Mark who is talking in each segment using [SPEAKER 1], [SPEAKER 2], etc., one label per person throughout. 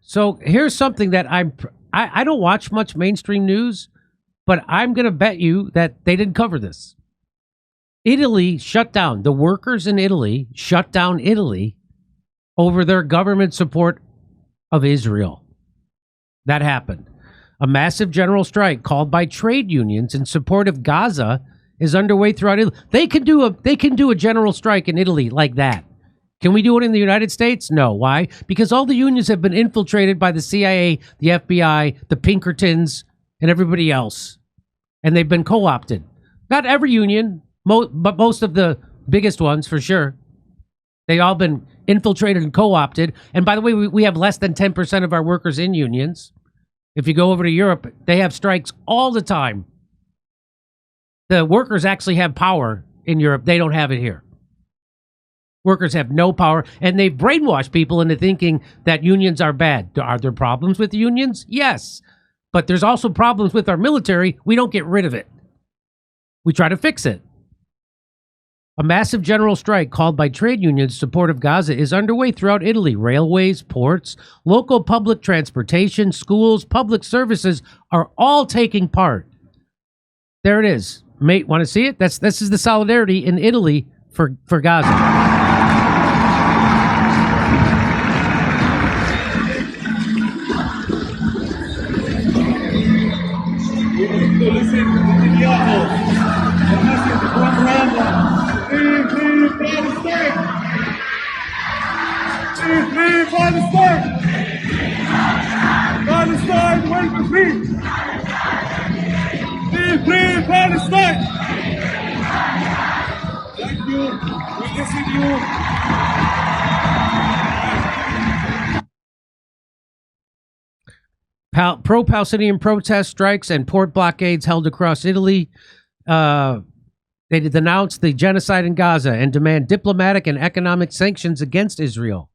[SPEAKER 1] So here's something that I don't watch much mainstream news, but I'm going to bet you that they didn't cover this. Italy shut down. The workers in Italy shut down Italy over their government support of Israel. That happened. A massive general strike called by trade unions in support of Gaza is underway throughout Italy. They can do a general strike in Italy like that. Can we do it in the United States? No. Why? Because all the unions have been infiltrated by the CIA, the FBI, the Pinkertons, and everybody else. And they've been co-opted. Not every union, but most of the biggest ones for sure. They've all been infiltrated and co-opted. And by the way, we have less than 10% of our workers in unions. If you go over to Europe, they have strikes all the time. The workers actually have power in Europe. They don't have it here. Workers have no power, and they've brainwashed people into thinking that unions are bad. Are there problems with unions? Yes. But there's also problems with our military. We don't get rid of it. We try to fix it. A massive general strike called by trade unions in support of Gaza is underway throughout Italy. Railways, ports, local public transportation, schools, public services are all taking part. There it is. Mate, want to see it? This is the solidarity in Italy for Gaza.
[SPEAKER 2] Thank you. We listen to you.
[SPEAKER 1] Pro-Palestinian protest strikes and port blockades held across Italy. They denounced the genocide in Gaza and demand diplomatic and economic sanctions against Israel.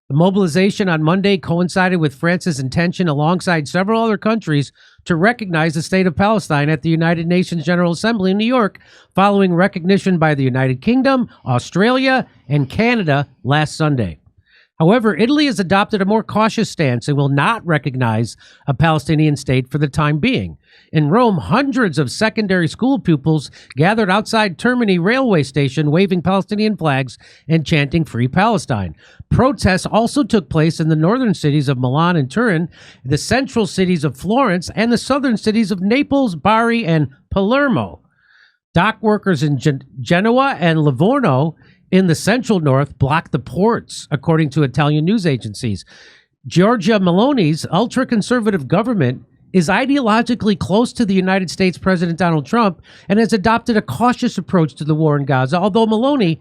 [SPEAKER 1] The mobilization on Monday coincided with France's intention, alongside several other countries, to recognize the state of Palestine at the United Nations General Assembly in New York, following recognition by the United Kingdom, Australia, and Canada last Sunday. However, Italy has adopted a more cautious stance and will not recognize a Palestinian state for the time being. In Rome, hundreds of secondary school pupils gathered outside Termini railway station waving Palestinian flags and chanting Free Palestine. Protests also took place in the northern cities of Milan and Turin, the central cities of Florence, and the southern cities of Naples, Bari, and Palermo. Dock workers in Genoa and Livorno in the central north blocked the ports, according to Italian news agencies. Giorgia Meloni's ultra-conservative government is ideologically close to the United States President Donald Trump and has adopted a cautious approach to the war in Gaza, although Meloni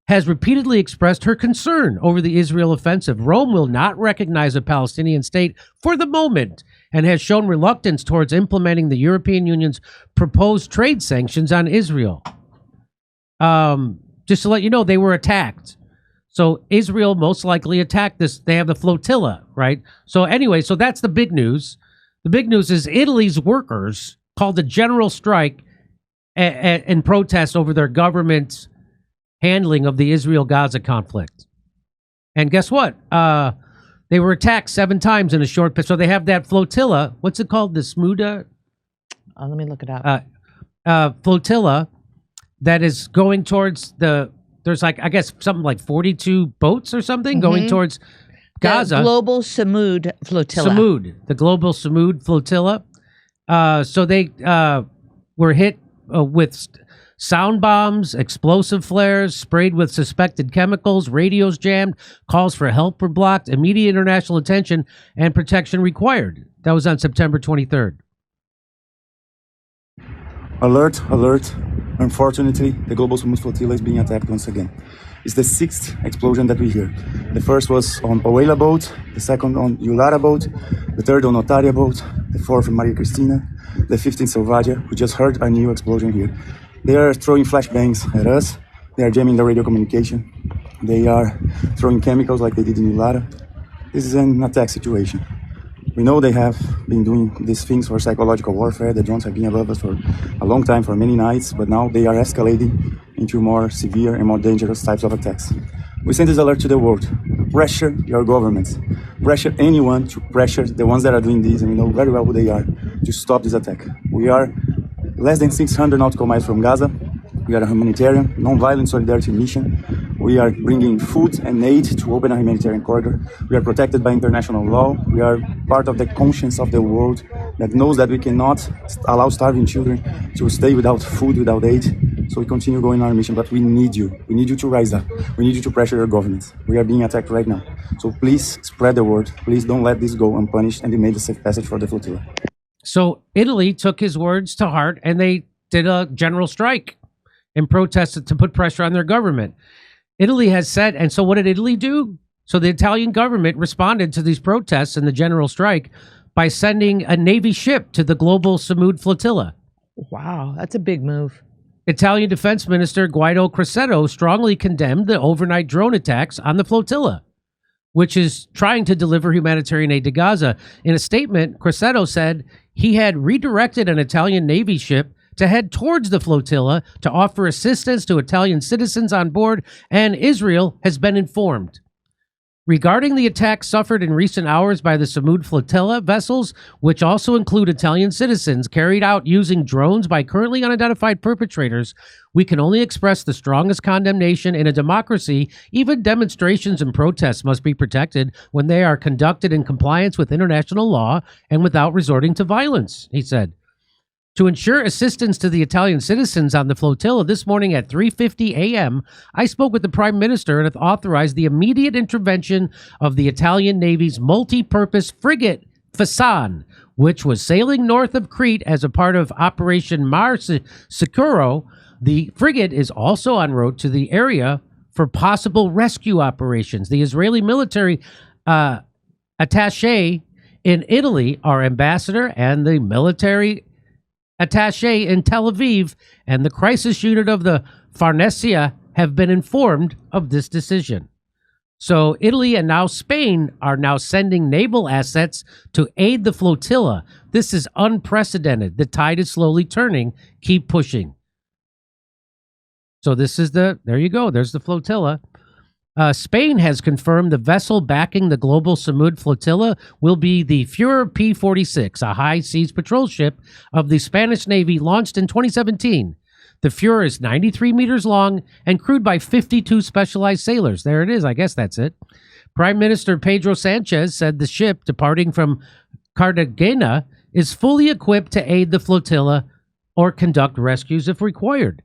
[SPEAKER 1] has repeatedly expressed her concern over the Israel offensive. Rome will not recognize a Palestinian state for the moment and has shown reluctance towards implementing the European Union's proposed trade sanctions on Israel. Just to let you know, they were attacked. So Israel most likely attacked this. They have the flotilla, right? So anyway, so that's the big news. The big news is Italy's workers called a general strike in protest over their government's handling of the Israel-Gaza conflict. And guess what? They were attacked 7 times in a short period. So they have that flotilla. What's it called? The Smuda?
[SPEAKER 3] Let me look it up.
[SPEAKER 1] Flotilla that is going towards there's like, I guess, something like 42 boats or something going towards Gaza.
[SPEAKER 3] The Global Samud Flotilla.
[SPEAKER 1] The Global Samud Flotilla. So they were hit with sound bombs, explosive flares, sprayed with suspected chemicals, radios jammed, calls for help were blocked, immediate international attention and protection required. That was on September 23rd.
[SPEAKER 4] Alert, alert. Unfortunately, the Global Samud Flotilla is being attacked once again. It's the 6th explosion that we hear. The first was on Oela boat, the second on Yulara boat, the third on Otaria boat, the 4th on Maria Cristina, the 5th in Salvadia. We just heard a new explosion here. They are throwing flashbangs at us. They are jamming the radio communication. They are throwing chemicals like they did in Yulara. This is an attack situation. We know they have been doing these things for psychological warfare. The drones have been above us for a long time, for many nights, but now they are escalating into more severe and more dangerous types of attacks. We send this alert to the world. pressure your governments, pressure anyone to pressure the ones that are doing this, and we know very well who they are, to stop this attack. We are less than 600 nautical miles from Gaza. We are a humanitarian, non-violent solidarity mission. We are bringing food and aid to open a humanitarian corridor. We are protected by international law. We are part of the conscience of the world that knows that we cannot allow starving children to stay without food, without aid. So we continue going on our mission, but we need you. We need you to rise up. We need you to pressure your governments. We are being attacked right now. So please spread the word. Please don't let this go unpunished, and they made a safe passage for the flotilla.
[SPEAKER 1] So Italy took his words to heart, and they did a general strike and protested to put pressure on their government. Italy has said, and so what did Italy do? So the Italian government responded to these protests and the general strike by sending a Navy ship to the Global Samud Flotilla.
[SPEAKER 3] Wow, that's a big move.
[SPEAKER 1] Italian Defense Minister Guido Crosetto strongly condemned the overnight drone attacks on the flotilla, which is trying to deliver humanitarian aid to Gaza. In a statement, Crosetto said he had redirected an Italian Navy ship to head towards the flotilla to offer assistance to Italian citizens on board, and Israel has been informed. Regarding the attacks suffered in recent hours by the Samud Flotilla vessels, which also include Italian citizens, carried out using drones by currently unidentified perpetrators, we can only express the strongest condemnation. In a democracy. Even demonstrations and protests must be protected when they are conducted in compliance with international law and without resorting to violence, he said. To ensure assistance to the Italian citizens on the flotilla this morning at 3:50 a.m., I spoke with the Prime Minister and have authorized the immediate intervention of the Italian Navy's multi-purpose frigate Fasan, which was sailing north of Crete as a part of Operation Mar Sicuro. The frigate is also en route to the area for possible rescue operations. The Israeli military attaché in Italy, our ambassador, and the military attaché in Tel Aviv and the crisis unit of the Farnessia have been informed of this decision. So Italy and now Spain are now sending naval assets to aid the flotilla. This is unprecedented. The tide is slowly turning. Keep pushing. So this is there you go. There's the flotilla. Spain has confirmed the vessel backing the Global Samud Flotilla will be the Führer P-46, a high seas patrol ship of the Spanish Navy launched in 2017. The Führer is 93 meters long and crewed by 52 specialized sailors. There it is. I guess that's it. Prime Minister Pedro Sanchez said the ship, departing from Cartagena, is fully equipped to aid the flotilla or conduct rescues if required.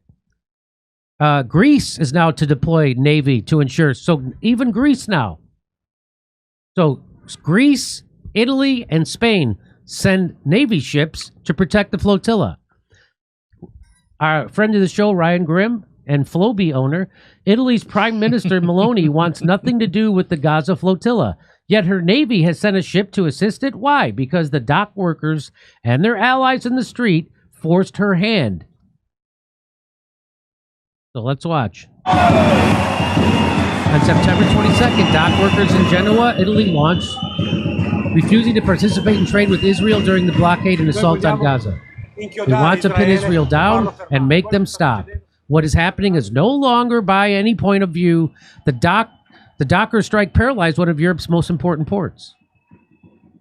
[SPEAKER 1] Greece is now to deploy Navy to ensure. So even Greece now. So Greece, Italy, and Spain send Navy ships to protect the flotilla. Our friend of the show, Ryan Grimm, and Floby owner, Italy's Prime Minister Meloni wants nothing to do with the Gaza Flotilla. Yet her Navy has sent a ship to assist it. Why? Because the dock workers and their allies in the street forced her hand. So let's watch. On September 22nd, dock workers in Genoa, Italy launched, refusing to participate in trade with Israel during the blockade and assault on Gaza. We want to pin Israel down and make them stop. What is happening is no longer by any point of view. The docker strike paralyzed one of Europe's most important ports,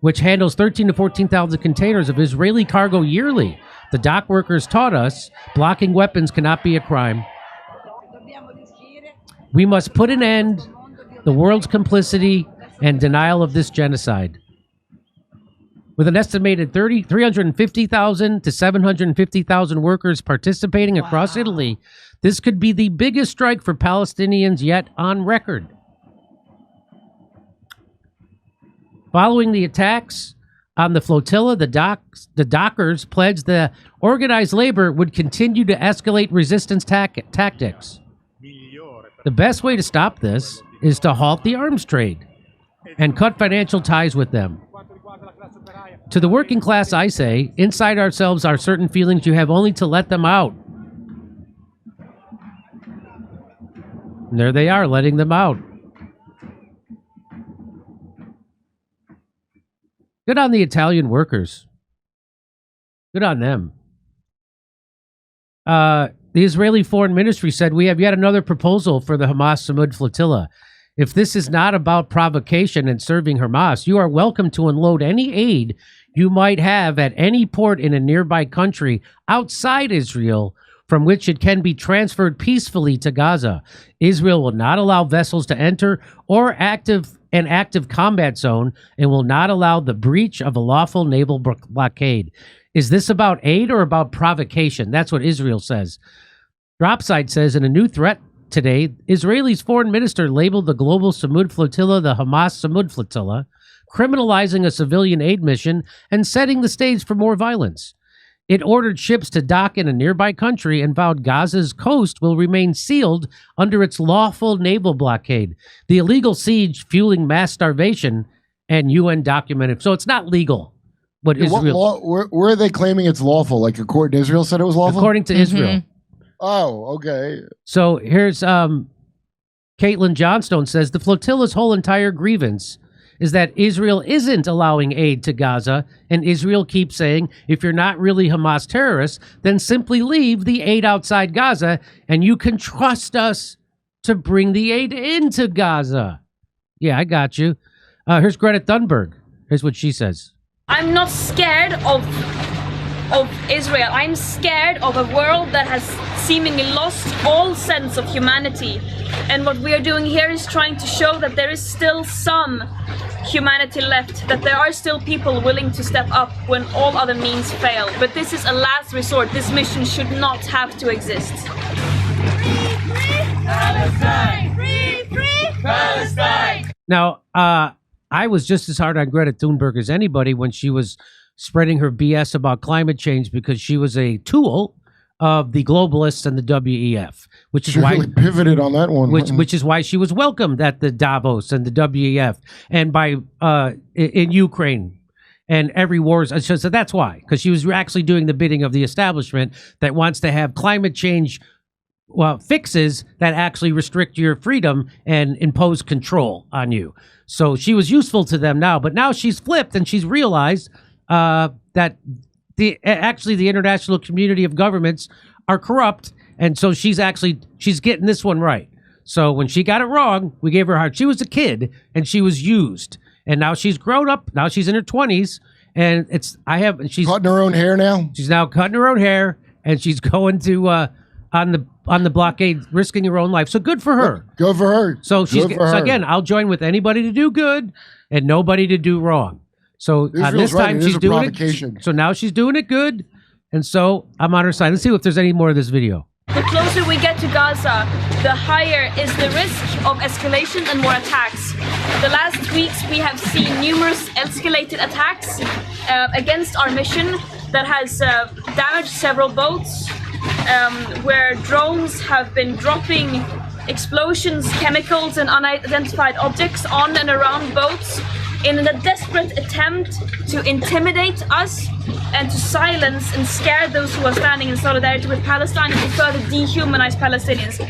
[SPEAKER 1] which handles 13 to 14,000 containers of Israeli cargo yearly. The dock workers taught us blocking weapons cannot be a crime. We must put an end to the world's complicity and denial of this genocide. With an estimated 350,000 to 750,000 workers participating across Italy, this could be the biggest strike for Palestinians yet on record. Following the attacks on the flotilla, the dockers pledged that organized labor would continue to escalate resistance tactics. The best way to stop this is to halt the arms trade and cut financial ties with them. To the working class, I say, inside ourselves are certain feelings. You have only to let them out. And there they are, letting them out. Good on the Italian workers. Good on them. The Israeli Foreign Ministry said, we have yet another proposal for the Hamas Samud Flotilla. If this is not about provocation and serving Hamas, you are welcome to unload any aid you might have at any port in a nearby country outside Israel from which it can be transferred peacefully to Gaza. Israel will not allow vessels to enter or active combat zone and will not allow the breach of a lawful naval blockade. Is this about aid or about provocation? That's what Israel says. Dropside says in a new threat today, Israel's foreign minister labeled the Global Samud Flotilla the Hamas Samud Flotilla, criminalizing a civilian aid mission and setting the stage for more violence. It ordered ships to dock in a nearby country and vowed Gaza's coast will remain sealed under its lawful naval blockade. The illegal siege fueling mass starvation and UN documented. So it's not legal. What Israel?
[SPEAKER 5] Where are they claiming it's lawful? Like a court in Israel said it was lawful?
[SPEAKER 1] According to Israel.
[SPEAKER 5] Oh, okay.
[SPEAKER 1] So here's Caitlin Johnstone says the flotilla's whole entire grievance is that Israel isn't allowing aid to Gaza, and Israel keeps saying, if you're not really Hamas terrorists, then simply leave the aid outside Gaza, and you can trust us to bring the aid into Gaza. Yeah, I got you. Here's Greta Thunberg. Here's what she says.
[SPEAKER 6] I'm not scared of Israel. I'm scared of a world that has seemingly lost all sense of humanity. And what we are doing here is trying to show that there is still some humanity left, that there are still people willing to step up when all other means fail. But this is a last resort. This mission should not have to exist.
[SPEAKER 2] Free, free Palestine! Free, free Palestine!
[SPEAKER 1] Now, I was just as hard on Greta Thunberg as anybody when she was spreading her BS about climate change because she was a tool of the globalists and the WEF, which is why
[SPEAKER 5] really pivoted on that one.
[SPEAKER 1] Which is why she was welcomed at the Davos and the WEF and by in Ukraine and every war. So that's why, because she was actually doing the bidding of the establishment that wants to have climate change fixes that actually restrict your freedom and impose control on you. So she was useful to them now, but now she's flipped and she's realized that the international community of governments are corrupt, and so she's getting this one right. So when she got it wrong, we gave her a hard. She was a kid and she was used, and now she's grown up. Now she's in her 20s, and she's
[SPEAKER 5] cutting her own hair now.
[SPEAKER 1] She's now cutting her own hair, and she's going to on the blockade, risking her own life. So good for her.
[SPEAKER 5] Go for her.
[SPEAKER 1] So again, I'll join with anybody to do good and nobody to do wrong. So this time she's doing it. So now she's doing it good, and so I'm on her side. Let's see if there's any more of this video.
[SPEAKER 6] The closer we get to Gaza, the higher is the risk of escalation and more attacks. The last weeks we have seen numerous escalated attacks against our mission that has damaged several boats, where drones have been dropping explosions, chemicals and unidentified objects on and around boats in a desperate attempt to intimidate us and to silence and scare those who are standing in solidarity with Palestine and to further dehumanize Palestinians.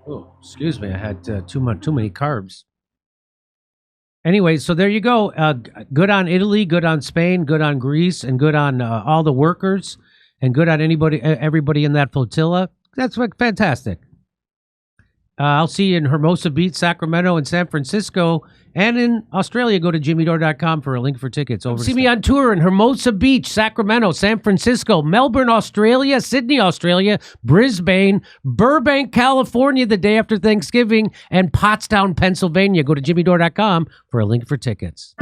[SPEAKER 1] Oh, excuse me, I had too many carbs. Anyway, so there you go. Good on Italy, good on Spain, good on Greece, and good on all the workers, and good on everybody in that flotilla. That's fantastic. I'll see you in Hermosa Beach, Sacramento, and San Francisco, and in Australia. Go to jimmydore.com for a link for tickets. See me on tour in Hermosa Beach, Sacramento, San Francisco, Melbourne, Australia, Sydney, Australia, Brisbane, Burbank, California the day after Thanksgiving, and Pottstown, Pennsylvania. Go to jimmydore.com for a link for tickets.